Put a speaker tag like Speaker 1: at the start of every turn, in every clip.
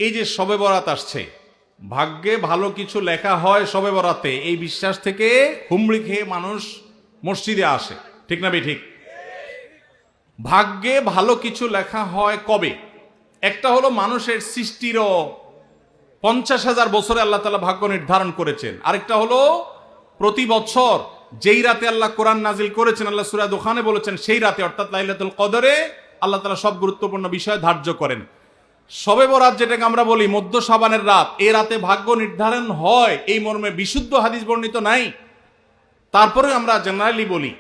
Speaker 1: এই যে শবে বরাত আসছে, ভাগ্যে ভালো কিছু লেখা হয় শবে বরাতে, এই বিশ্বাস থেকে হুমড়ি খেয়ে মানুষ মসজিদে আসে, ঠিক না বে ঠিক? ভাগ্যে ভালো কিছু লেখা হয় কবে? একটা হলো মানুষের সৃষ্টিরও 50,000 বছরে আল্লাহ তাআলা ভাগ্য নির্ধারণ করেছেন। আরেকটা হলো প্রতি বছর যেই রাতে আল্লাহ কোরআন নাজিল করেছেন, আল্লাহ সূরা দুখানে বলেছেন সেই রাতে অর্থাৎ লাইলাতুল কদরে আল্লাহ তাআলা সব গুরুত্বপূর্ণ বিষয় ধার্য করেন। শবে বরাত যেটাকে আমরা বলি মধ্য শাবানের রাত, এই রাতে ভাগ্য নির্ধারণ হয় এই মর্মে বিশুদ্ধ হাদিস বর্ণিত নাই। তারপরে আমরা জেনারেলি বলি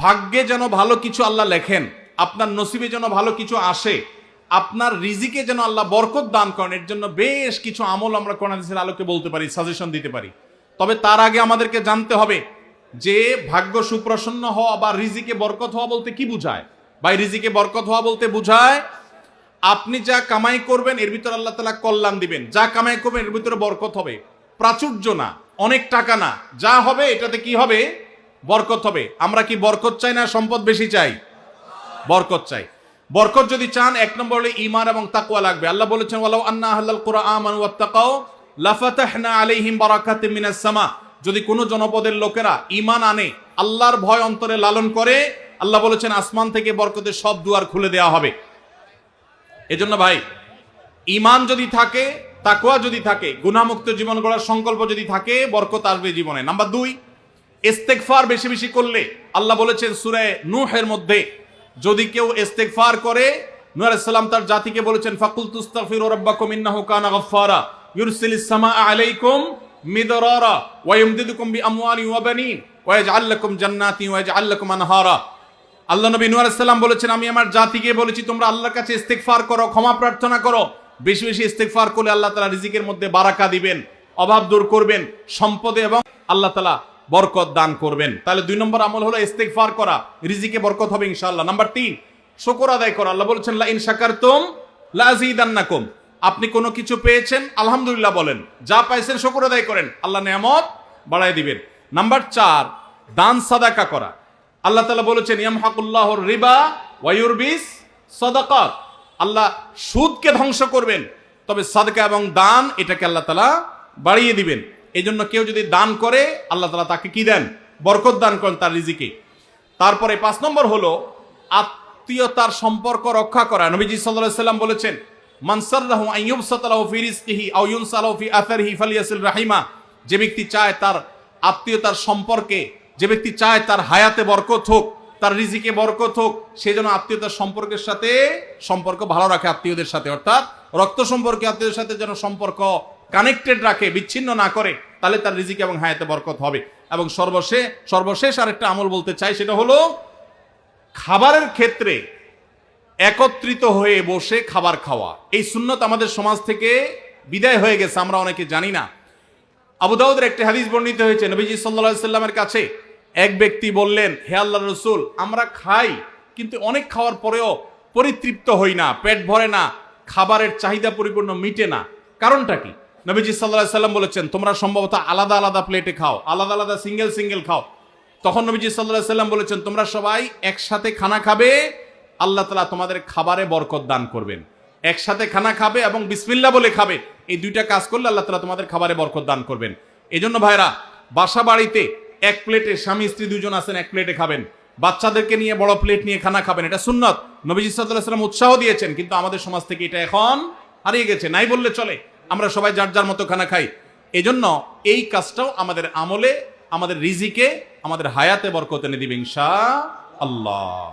Speaker 1: ভাগ্যে যেন ভালো কিছু আল্লাহ লেখেন, আপনার নসিবে যেন ভালো কিছু আসে, আপনার রিজিকে যেন আল্লাহ বরকত দান করেন, এর জন্য বেশ কিছু আমল আমরা কোরআন হাদিসের আলোকে বলতে পারি, সাজেশন দিতে পারি। তবে তার আগে আমাদেরকে জানতে হবে যে ভাগ্য সুপ্রসন্ন হওয়া বা রিজিকে বরকত হওয়া বলতে কি বুঝায়। বা রিজিকে বরকত হওয়া বলতে বুঝায় আপনি যা কামাই করবেন এর ভিতরে আল্লাহ তাআলা কল্যাণ দিবেন, যা কামাই করবেন এর ভিতরে বরকত হবে, প্রাচুর্য না, অনেক টাকা না, যা হবে এটাতে কি হবে? বরকত হবে। আমরা কি বরকত চাই না সম্পদ বেশি চাই? বরকত চাই। বরকত যদি চান এক নম্বর হলো ঈমান এবং তাকওয়া লাগবে। আল্লাহ বলেছেন ওয়ালাউ আন্না আহলাল কুরআন আমানু ওয়াত্তাকাও লাফাতাহনা আলাইহিম বারাকাতিম মিনাস সামা। যদি কোনো জনপদের লোকেরা ঈমান আনে, আল্লাহর ভয় অন্তরে লালন করে, আল্লাহ বলেছেন আসমান থেকে বরকতের সব দুয়ার খুলে দেওয়া হবে। এজন্য ভাই ঈমান যদি থাকে, তাকওয়া যদি থাকে, গুনাহমুক্ত জীবন গড়ার সংকল্প যদি থাকে, বরকত আসবে জীবনে। নাম্বার 2, ইস্তেগফার বেশি বেশি করলে আল্লাহ বলেছেন সূরা নূহের মধ্যে যদি কেউ ইস্তেগফার করে, নূহ আলাইহিস সালাম তার জাতিকে বলেছেন ফাকুল তুস্তাগফিরু রাব্বাকুম ইন্নাহু কানা গাফফারা ইউরসিলিস সামাআ আলাইকুম মিদরারা ওয়া ইমদিদুকুম বিআমওয়ালিন ওয়া বানিন ওয়া ইয়াজআল লাকুম জান্নাতিন ওয়া ইয়াজআল লাকুম আনহারা। আল্লাহ নবী নূহ আলাইহিস সালাম বলেছেন আমি আমার জাতিকে বলেছি তোমরা আল্লাহর কাছে ইস্তেগফার করো, ক্ষমা প্রার্থনা করো। বেশি বেশি ইস্তেগফার করলে আল্লাহ তাআলা রিজিকের মধ্যে বারাকা দিবেন, অভাব দূর করবেন, সম্পদে এবং আল্লাহ তাআলা বরকত দান করবেন। তাহলে 2 নম্বর আমল হলো ইস্তেগফার করা, রিজিকে বরকত হবে ইনশাআল্লাহ। নাম্বার 3, শুকর আদায় করা। আল্লাহ বলেছেন লা ইন শাকারতুম লা আযীদান্নাকুম। আপনি কোনো কিছু পেয়েছেন আলহামদুলিল্লাহ বলেন, যা পাইছেন শুকর আদায় করেন, আল্লাহ নিয়ামত বাড়ায় দিবেন। নাম্বার 4, দান সাদাকা করা। আল্লাহ তাআলা বলেছেন ইয়ামহাকুল্লাহুর রিবা ওয়া ইউরবিস সাদাকাত। আল্লাহ সুদকে ধ্বংস করবেন, তবে সাদকা এবং দান এটাকে আল্লাহ তাআলা বাড়িয়ে দিবেন। এই জন্য কেউ যদি দান করে আল্লাহ তাআলা তাকে কি দেন? বরকত দান করেন তার রিজিকে। তারপরে 5 নম্বর হলো আত্মীয়তার সম্পর্ক রক্ষা করা। নবীজি সাল্লাল্লাহু আলাইহি ওয়াসাল্লাম বলেছেন মান সাররাহু আন ইউবসাতা লাহু ফি রিজকিহি আও ইউনসা লাহু ফি আথারিহি ফালিয়াসিল রাহিমা। যে ব্যক্তি চায় তার আত্মীয়তার সম্পর্কে, যে ব্যক্তি চায় তার হায়াতে বরকত হোক, তার রিজিকে বরকত হোক, সে যেন আত্মীয়তার সম্পর্কের সাথে সম্পর্ক ভালো রাখে, আত্মীয়দের সাথে অর্থাৎ রক্ত সম্পর্কে আত্মীয়দের সাথে যেন সম্পর্ক কানেক্টেড রাখে, বিচ্ছিন্ন না করে, তাহলে তার রিজিক এবং হায়াতে বরকত হবে। এবং সর্বশেষ আরেকটা আমল বলতে চাই, সেটা হলো খাবারের ক্ষেত্রে একত্রিত হয়ে বসে খাবার খাওয়া। এই সুন্নত আমাদের সমাজ থেকে বিদায় হয়ে গেছে, আমরা অনেকে জানি না। আবু দাউদের একটা হাদিস বর্ণিত হয়েছে, নবীজি সাল্লাল্লাহু আলাইহি সাল্লামের কাছে এক ব্যক্তি বললেন হে আল্লাহর রাসূল, আমরা খাই কিন্তু অনেক খাওয়ার পরেও পরিতৃপ্ত হই না, পেট ভরে না, খাবারের চাহিদা পরিপূর্ণ মিটে না, কারণটা কি? নবীজি সাল্লাল্লাহু আলাইহি সাল্লাম বলেছেন তোমরা সম্ভবত আলাদা আলাদা প্লেটে খাও, আলাদা আলাদা সিঙ্গেল খাও। তখন নবীজি সাল্লাল্লাহু আলাইহি সাল্লাম বলেছেন তোমরা সবাই একসাথে খানা খাবে, আল্লাহ তাআলা তোমাদের খাবারে বরকত দান করবেন। একসাথে খানা খাবে এবং বিসমিল্লাহ বলে খাবে, এই 2টা কাজ করলে আল্লাহ তাআলা তোমাদের খাবারে বরকত দান করবেন। এজন্য ভাইরা বাসা বাড়িতে এক প্লেটে, স্বামী স্ত্রী 2 জন আছেন এক প্লেটে খাবেন, বাচ্চাদেরকে নিয়ে বড় প্লেট নিয়ে খানা খাবেন, এটা সুন্নত। নবীজি সাল্লাল্লাহু আলাইহি সাল্লাম উৎসাহ দিয়েছেন, কিন্তু আমাদের সমাজ থেকে এটা এখন হারিয়ে গেছে, নাই বললে চলে। আমরা সবাই যার যার মতো খানা খাই। এজন্য এই কাজটাও আমাদের আমলে, আমাদের রিজিকে, আমাদের হায়াতে বরকত এনে দিবে ইনশাআল্লাহ।